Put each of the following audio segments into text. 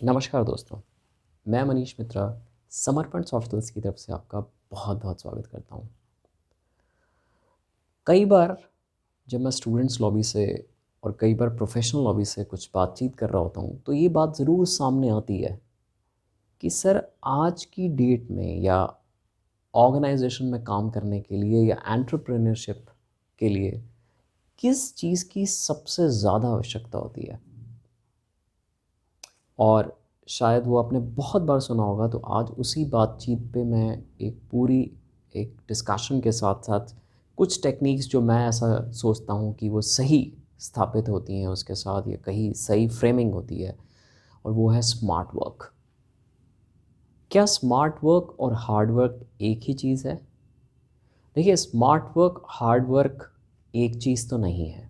नमस्कार दोस्तों, मैं मनीष मित्रा समर्पण सॉफ्ट स्किल्स की तरफ से आपका बहुत बहुत स्वागत करता हूँ। कई बार जब मैं स्टूडेंट्स लॉबी से और कई बार प्रोफेशनल लॉबी से कुछ बातचीत कर रहा होता हूँ, तो ये बात ज़रूर सामने आती है कि सर आज की डेट में या ऑर्गेनाइजेशन में काम करने के लिए या एंटरप्रेन्योरशिप के लिए किस चीज़ की सबसे ज़्यादा आवश्यकता होती है। और शायद वो आपने बहुत बार सुना होगा, तो आज उसी बातचीत पे मैं एक डिस्कशन के साथ-साथ कुछ टेक्निक्स जो मैं ऐसा सोचता हूँ कि वो सही स्थापित होती हैं उसके साथ या कहीं सही फ्रेमिंग होती है, और वो है स्मार्ट वर्क। क्या स्मार्ट वर्क और हार्ड वर्क एक ही चीज़ है? देखिए, स्मार्ट वर्क, हार्ड वर्क एक चीज़ तो नहीं है,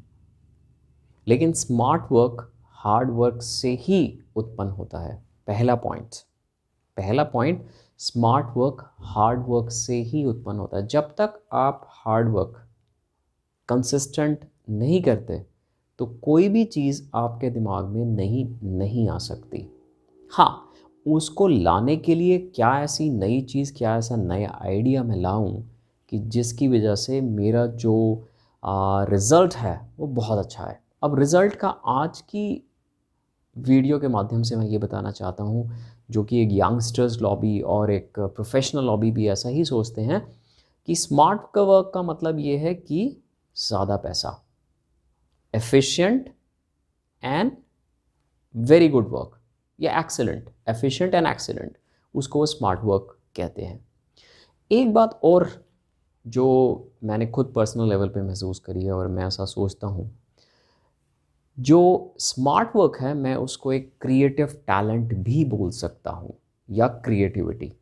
लेकिन स्मार्ट वर्क हार्ड वर्क से ही उत्पन्न होता है। पहला point, smart work hard work से ही उत्पन्न होता है। जब तक आप हार्ड वर्क कंसिस्टेंट नहीं करते, तो कोई भी चीज़ आपके दिमाग में नहीं आ सकती। हाँ, उसको लाने के लिए क्या ऐसी नई चीज़, क्या ऐसा नया आइडिया मैं लाऊं कि जिसकी वजह से मेरा जो रिज़ल्ट है वो बहुत अच्छा है। अब रिज़ल्ट का आज की वीडियो के माध्यम से मैं ये बताना चाहता हूँ, जो कि एक यंगस्टर्स लॉबी और एक प्रोफेशनल लॉबी भी ऐसा ही सोचते हैं, कि स्मार्ट का वर्क का मतलब ये है कि ज़्यादा पैसा, efficient and very good work, या एक्सीलेंट, एफिशिएंट एंड एक्सीलेंट, उसको स्मार्ट वर्क कहते हैं। एक बात और जो मैंने खुद पर्सनल लेवल पे महसूस करी है और मैं ऐसा सोचता हूँ, जो स्मार्ट वर्क है मैं उसको एक क्रिएटिव टैलेंट भी बोल सकता हूँ, या क्रिएटिविटी।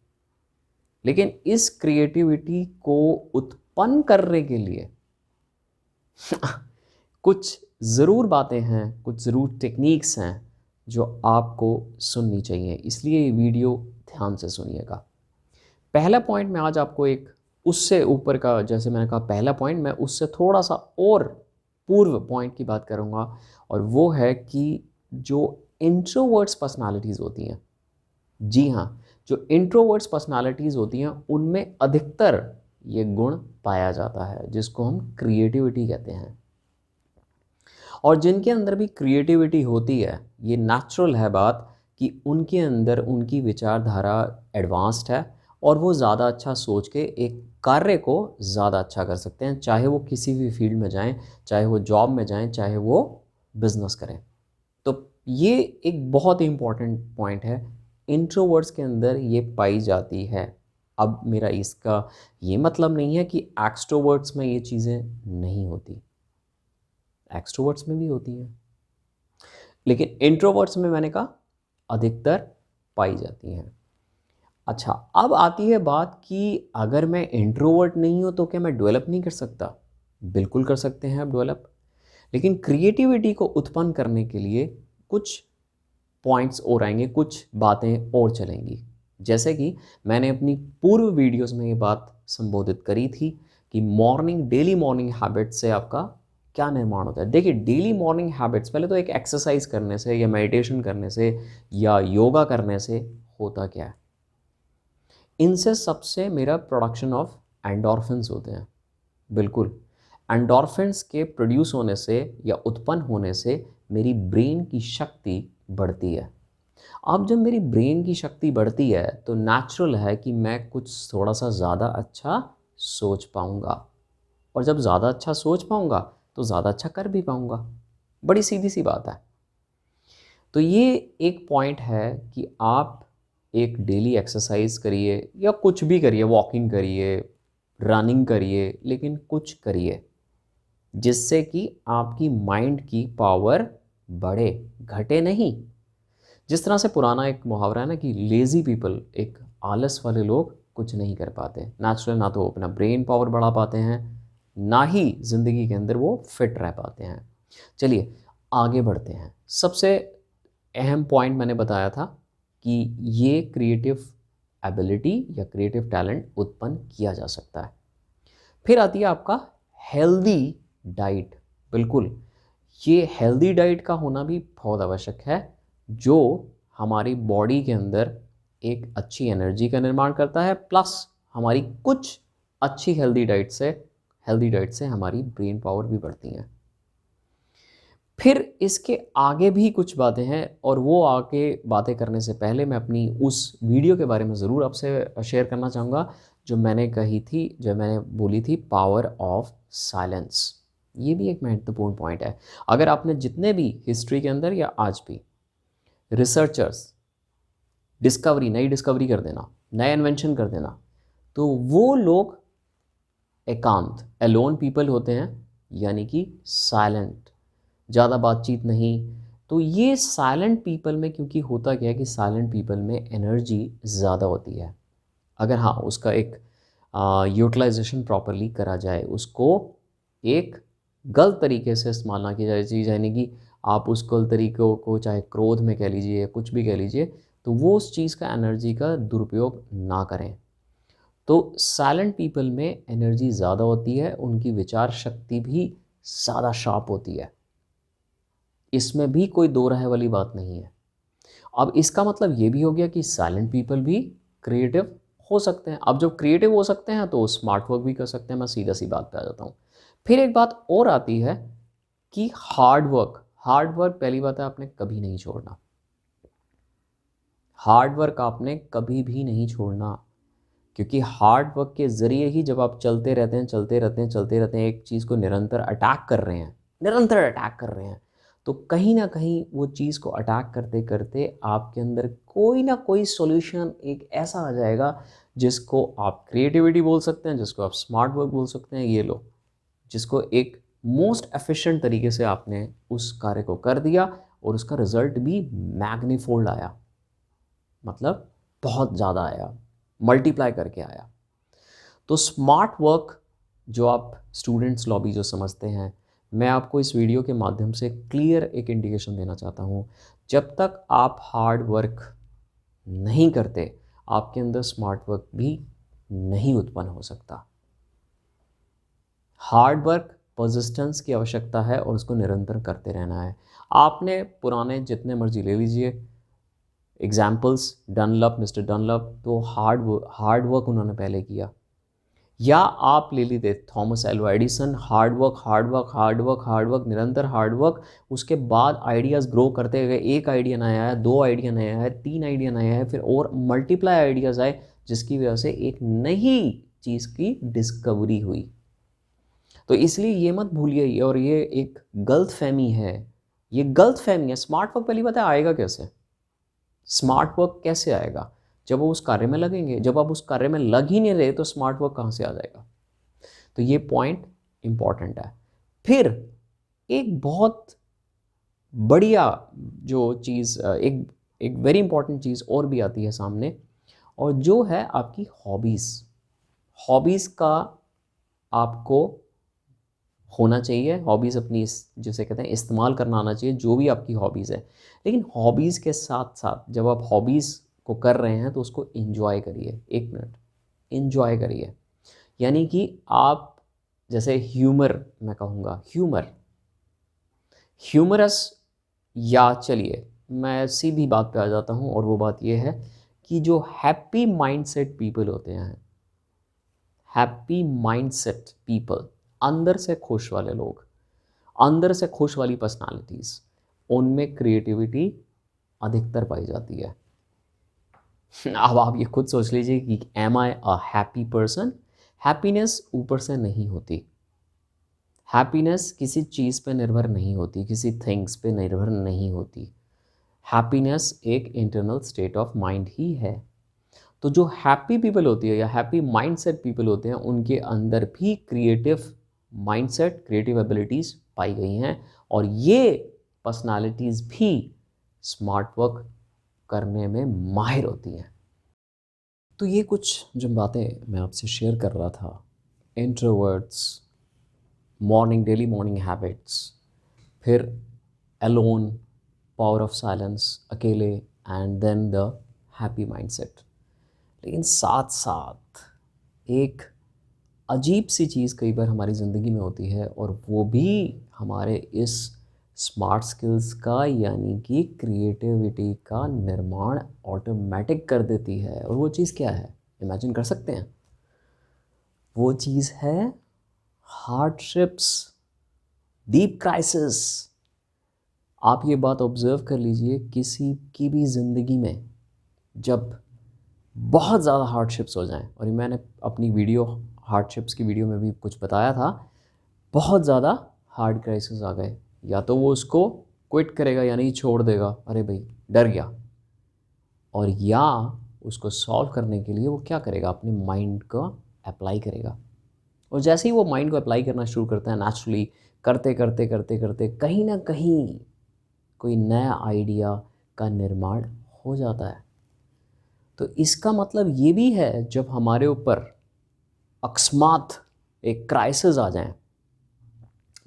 लेकिन इस क्रिएटिविटी को उत्पन्न करने के लिए कुछ ज़रूर बातें हैं, कुछ ज़रूर टेक्निक्स हैं जो आपको सुननी चाहिए, इसलिए ये वीडियो ध्यान से सुनिएगा। पहला पॉइंट मैं आज आपको एक उससे ऊपर का, जैसे मैंने कहा पहला पॉइंट, मैं उससे थोड़ा सा और पूर्व पॉइंट की बात करूँगा, और वो है कि जो इंट्रोवर्ट्स पर्सनालिटीज़ होती हैं, जी हाँ, जो इंट्रोवर्ट्स पर्सनालिटीज़ होती हैं उनमें अधिकतर ये गुण पाया जाता है, जिसको हम क्रिएटिविटी कहते हैं। और जिनके अंदर भी क्रिएटिविटी होती है, ये नेचुरल है बात कि उनके अंदर उनकी विचारधारा एडवांस्ड है, और वो ज़्यादा अच्छा सोच के एक कार्य को ज़्यादा अच्छा कर सकते हैं, चाहे वो किसी भी फील्ड में जाएं, चाहे वो जॉब में जाएं, चाहे वो बिजनेस करें। तो ये एक बहुत ही इम्पॉर्टेंट पॉइंट है, इंट्रोवर्ट्स के अंदर ये पाई जाती है। अब मेरा इसका ये मतलब नहीं है कि एक्सट्रोवर्ट्स में ये चीज़ें नहीं होती, एक्सट्रोवर्ट्स में भी होती हैं, लेकिन इंट्रोवर्ट्स में मैंने कहा अधिकतर पाई जाती हैं। अच्छा, अब आती है बात कि अगर मैं इंट्रोवर्ट नहीं हूँ तो क्या मैं डेवलप नहीं कर सकता? बिल्कुल कर सकते हैं आप डेवलप, लेकिन क्रिएटिविटी को उत्पन्न करने के लिए कुछ पॉइंट्स और आएंगे, कुछ बातें और चलेंगी। जैसे कि मैंने अपनी पूर्व वीडियोस में ये बात संबोधित करी थी कि डेली मॉर्निंग हैबिट से आपका क्या निर्माण होता है। देखिए, डेली मॉर्निंग हैबिट्स, पहले तो एक एक्सरसाइज करने से या मेडिटेशन करने से या योगा करने से होता क्या है, इनसे सबसे मेरा प्रोडक्शन ऑफ एंडोर्फिन्स होते हैं। बिल्कुल, एंडोर्फिन्स के प्रोड्यूस होने से या उत्पन्न होने से मेरी ब्रेन की शक्ति बढ़ती है। अब जब मेरी ब्रेन की शक्ति बढ़ती है, तो नेचुरल है कि मैं कुछ थोड़ा सा ज़्यादा अच्छा सोच पाऊँगा, और जब ज़्यादा अच्छा सोच पाऊँगा तो ज़्यादा अच्छा कर भी पाऊँगा। बड़ी सीधी सी बात है। तो ये एक पॉइंट है कि आप एक डेली एक्सरसाइज करिए या कुछ भी करिए, वॉकिंग करिए, रनिंग करिए, लेकिन कुछ करिए जिससे कि आपकी माइंड की पावर बढ़े, घटे नहीं। जिस तरह से पुराना एक मुहावरा है ना कि लेज़ी पीपल, एक आलस वाले लोग कुछ नहीं कर पाते नेचुरल, ना तो वो अपना ब्रेन पावर बढ़ा पाते हैं, ना ही ज़िंदगी के अंदर वो फिट रह पाते हैं। चलिए आगे बढ़ते हैं। सबसे अहम पॉइंट मैंने बताया था कि ये क्रिएटिव एबिलिटी या क्रिएटिव टैलेंट उत्पन्न किया जा सकता है। फिर आती है आपका हेल्दी डाइट। बिल्कुल, ये हेल्दी डाइट का होना भी बहुत आवश्यक है, जो हमारी बॉडी के अंदर एक अच्छी एनर्जी का निर्माण करता है, प्लस हमारी कुछ अच्छी हेल्दी डाइट से हमारी ब्रेन पावर भी बढ़ती हैं। फिर इसके आगे भी कुछ बातें हैं, और वो आगे बातें करने से पहले मैं अपनी उस वीडियो के बारे में ज़रूर आपसे शेयर करना चाहूँगा जो मैंने कही थी, जो मैंने बोली थी, पावर ऑफ साइलेंस। ये भी एक महत्वपूर्ण पॉइंट है। अगर आपने जितने भी हिस्ट्री के अंदर या आज भी रिसर्चर्स नई डिस्कवरी कर देना, नया इन्वेंशन कर देना, तो वो लोग एकांत एलोन पीपल होते हैं, यानी कि साइलेंट, ज़्यादा बातचीत नहीं। तो ये साइलेंट पीपल में, क्योंकि होता क्या है कि साइलेंट पीपल में एनर्जी ज़्यादा होती है, अगर हाँ उसका एक यूटिलाइजेशन प्रॉपरली करा जाए, उसको एक गलत तरीके से इस्तेमाल ना किया जाए चीज़, यानी कि आप उस गलत तरीक़ों को चाहे क्रोध में कह लीजिए या कुछ भी कह लीजिए, तो वो उस चीज़ का एनर्जी का दुरुपयोग ना करें। तो साइलेंट पीपल में एनर्जी ज़्यादा होती है, उनकी विचार शक्ति भी ज़्यादा शार्प होती है, इसमें भी कोई दो राय वाली बात नहीं है। अब इसका मतलब ये भी हो गया कि साइलेंट पीपल भी क्रिएटिव हो सकते हैं। अब जब क्रिएटिव हो सकते हैं तो स्मार्ट वर्क भी कर सकते हैं। मैं सीधा सी बात पे आ जाता हूँ। फिर एक बात और आती है कि हार्ड वर्क पहली बात है, आपने कभी नहीं छोड़ना। हार्ड वर्क आपने कभी भी नहीं छोड़ना, क्योंकि हार्ड वर्क के ज़रिए ही जब आप चलते रहते हैं, एक चीज़ को निरंतर अटैक कर रहे हैं, तो कहीं ना कहीं वो चीज़ को अटैक करते करते आपके अंदर कोई ना कोई सॉल्यूशन एक ऐसा आ जाएगा जिसको आप क्रिएटिविटी बोल सकते हैं, जिसको आप स्मार्ट वर्क बोल सकते हैं, ये लो, जिसको एक मोस्ट एफिशिएंट तरीके से आपने उस कार्य को कर दिया और उसका रिजल्ट भी मैग्नीफोल्ड आया, मतलब बहुत ज़्यादा आया, मल्टीप्लाई करके आया। तो स्मार्ट वर्क जो आप स्टूडेंट्स लॉबी जो समझते हैं, मैं आपको इस वीडियो के माध्यम से क्लियर एक इंडिकेशन देना चाहता हूँ, जब तक आप हार्ड वर्क नहीं करते आपके अंदर स्मार्ट वर्क भी नहीं उत्पन्न हो सकता। हार्ड वर्क, परसिस्टेंस की आवश्यकता है और उसको निरंतर करते रहना है। आपने पुराने जितने मर्जी ले लीजिए एग्जाम्पल्स, डनलप, मिस्टर डनलप, तो हार्ड वर्क उन्होंने पहले किया। या आप ले लीजिए Thomas Alva Edison, hard work, निरंतर हार्ड वर्क, उसके बाद आइडियाज़ ग्रो करते गए, एक आइडिया नया आया, दो आइडिया नया आया, तीन आइडिया नया है, फिर और मल्टीप्लाई आइडियाज़ आए, जिसकी वजह से एक नई चीज़ की डिस्कवरी हुई। तो इसलिए ये मत भूलिए, और ये एक गलत फहमी है, स्मार्ट वर्क पहली बात है आएगा कैसे? स्मार्ट वर्क कैसे आएगा? जब वो उस कार्य में लगेंगे। जब आप उस कार्य में लग ही नहीं रहे तो स्मार्ट वर्क कहाँ से आ जाएगा? तो ये पॉइंट इंपॉर्टेंट है। फिर एक बहुत बढ़िया जो चीज़, एक वेरी इंपॉर्टेंट चीज़ और भी आती है सामने, और जो है आपकी हॉबीज़ का आपको होना चाहिए। हॉबीज़ अपनी जिसे कहते हैं इस्तेमाल करना आना चाहिए, जो भी आपकी हॉबीज़ है। लेकिन हॉबीज़ के साथ साथ जब आप हॉबीज़ को कर रहे हैं तो उसको एंजॉय करिए। एक मिनट, एंजॉय करिए, यानी कि आप जैसे ह्यूमर, मैं कहूँगा ह्यूमरस, या चलिए मैं सीधी बात पे आ जाता हूँ, और वो बात ये है कि जो हैप्पी माइंडसेट पीपल होते हैं, हैप्पी माइंडसेट पीपल, अंदर से खुश वाले लोग, अंदर से खुश वाली पर्सनालिटीज़, उनमें क्रिएटिविटी अधिकतर पाई जाती है। अब आप ये खुद सोच लीजिए कि am I a happy person? Happiness ऊपर से नहीं होती। हैप्पीनेस किसी चीज़ पे निर्भर नहीं होती, किसी थिंग्स पे निर्भर नहीं होती। हैप्पीनेस एक इंटरनल स्टेट ऑफ माइंड ही है। तो जो हैप्पी पीपल होती है या हैप्पी माइंडसेट पीपल होते हैं, उनके अंदर भी क्रिएटिव माइंडसेट, क्रिएटिव एबिलिटीज़ पाई गई हैं, और ये पर्सनालिटीज़ भी स्मार्ट वर्क करने में माहिर होती हैं। तो ये कुछ जो बातें मैं आपसे शेयर कर रहा था, इंट्रोवर्ट्स, डेली मॉर्निंग हैबिट्स, फिर अलोन, पावर ऑफ साइलेंस, अकेले, and then the happy mindset. लेकिन साथ साथ एक अजीब सी चीज़ कई बार हमारी ज़िंदगी में होती है, और वो भी हमारे इस स्मार्ट स्किल्स का यानी कि क्रिएटिविटी का निर्माण ऑटोमेटिक कर देती है। और वो चीज़ क्या है, इमेजिन कर सकते हैं? वो चीज़ है हार्डशिप्स, डीप क्राइसिस। आप ये बात ऑब्ज़र्व कर लीजिए, किसी की भी ज़िंदगी में जब बहुत ज़्यादा हार्डशिप्स हो जाएं, और मैंने अपनी वीडियो हार्डशिप्स की वीडियो में भी कुछ बताया था, बहुत ज़्यादा हार्ड क्राइसिस आ गए, या तो वो उसको क्विट करेगा यानी छोड़ देगा, अरे भाई डर गया, और या उसको सॉल्व करने के लिए वो क्या करेगा, अपने माइंड का अप्लाई करेगा। और जैसे ही वो माइंड को अप्लाई करना शुरू करता है, नेचुरली करते करते करते करते कहीं ना कहीं कोई नया आइडिया का निर्माण हो जाता है। तो इसका मतलब ये भी है, जब हमारे ऊपर अकस्मात एक क्राइसिस आ जाए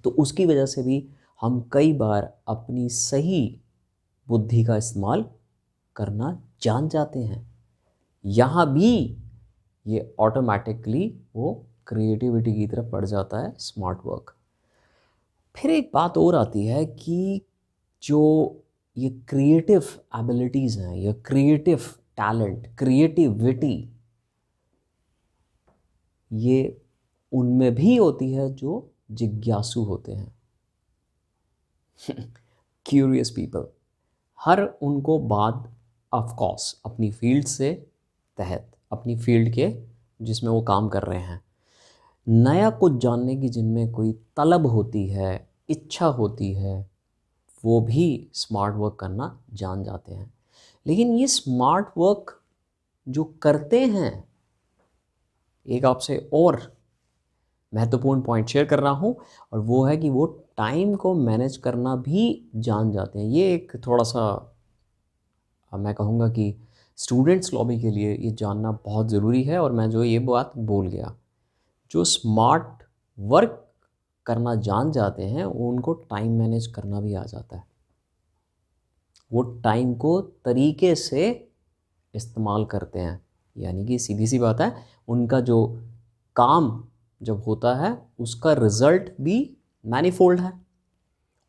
तो उसकी वजह से भी हम कई बार अपनी सही बुद्धि का इस्तेमाल करना जान जाते हैं। यहाँ भी ये ऑटोमेटिकली वो क्रिएटिविटी की तरफ बढ़ जाता है, स्मार्ट वर्क। फिर एक बात और आती है कि जो ये क्रिएटिव एबिलिटीज़ हैं, या क्रिएटिव टैलेंट, क्रिएटिविटी, ये उनमें भी होती है जो जिज्ञासु होते हैं, क्यूरियस पीपल। हर उनको बात ऑफ कोर्स अपनी फील्ड से तहत, अपनी फील्ड के जिसमें वो काम कर रहे हैं, नया कुछ जानने की जिनमें कोई तलब होती है, इच्छा होती है, वो भी स्मार्ट वर्क करना जान जाते हैं। लेकिन ये स्मार्ट वर्क जो करते हैं, एक आपसे और महत्वपूर्ण पॉइंट शेयर कर रहा हूँ, और वो है कि वो टाइम को मैनेज करना भी जान जाते हैं। ये एक थोड़ा सा मैं कहूँगा कि स्टूडेंट्स लॉबी के लिए ये जानना बहुत ज़रूरी है, और मैं जो ये बात बोल गया, जो स्मार्ट वर्क करना जान जाते हैं उनको टाइम मैनेज करना भी आ जाता है। वो टाइम को तरीके से इस्तेमाल करते हैं, यानी कि सीधी सी बात है, उनका जो काम जब होता है उसका रिज़ल्ट भी मैनीफोल्ड है,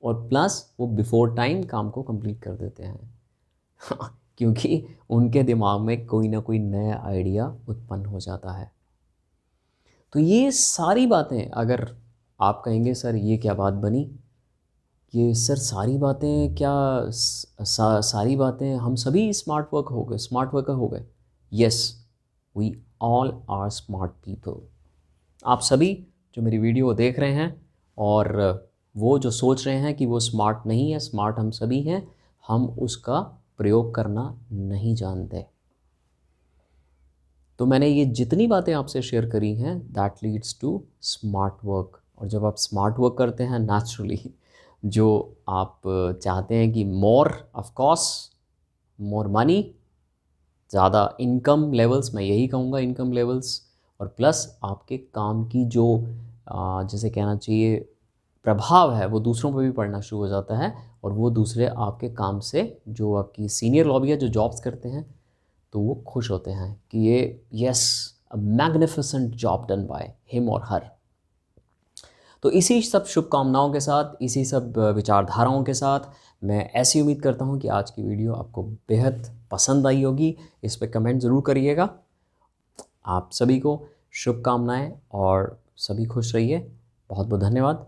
और प्लस वो बिफोर टाइम काम को कंप्लीट कर देते हैं क्योंकि उनके दिमाग में कोई ना कोई नया आइडिया उत्पन्न हो जाता है। तो ये सारी बातें, अगर आप कहेंगे सर ये क्या बात बनी, ये सर सारी बातें क्या सारी बातें हम सभी स्मार्ट वर्क हो गए, स्मार्ट वर्कर हो गए? Yes, we all are smart people. आप सभी जो मेरी वीडियो देख रहे हैं, और वो जो सोच रहे हैं कि वो स्मार्ट नहीं है, स्मार्ट हम सभी हैं, हम उसका प्रयोग करना नहीं जानते। तो मैंने ये जितनी बातें आपसे शेयर करी हैं, that leads to smart work. और जब आप स्मार्ट वर्क करते हैं, नेचुरली जो आप चाहते हैं कि मोर, ऑफ कोर्स मोर मनी, ज़्यादा इनकम लेवल्स, मैं यही कहूँगा इनकम लेवल्स, और प्लस आपके काम की जो जैसे कहना चाहिए प्रभाव है, वो दूसरों पर भी पड़ना शुरू हो जाता है, और वो दूसरे आपके काम से, जो आपकी सीनियर लॉबी है, जो जॉब्स करते हैं, तो वो खुश होते हैं कि ये yes, a magnificent job done by him और हर। तो इसी सब शुभकामनाओं के साथ, इसी सब विचारधाराओं के साथ, मैं ऐसी उम्मीद करता हूँ कि आज की वीडियो आपको बेहद पसंद आई होगी। इस पे कमेंट ज़रूर करिएगा। आप सभी को शुभकामनाएं, और सभी खुश रहिए। बहुत बहुत धन्यवाद।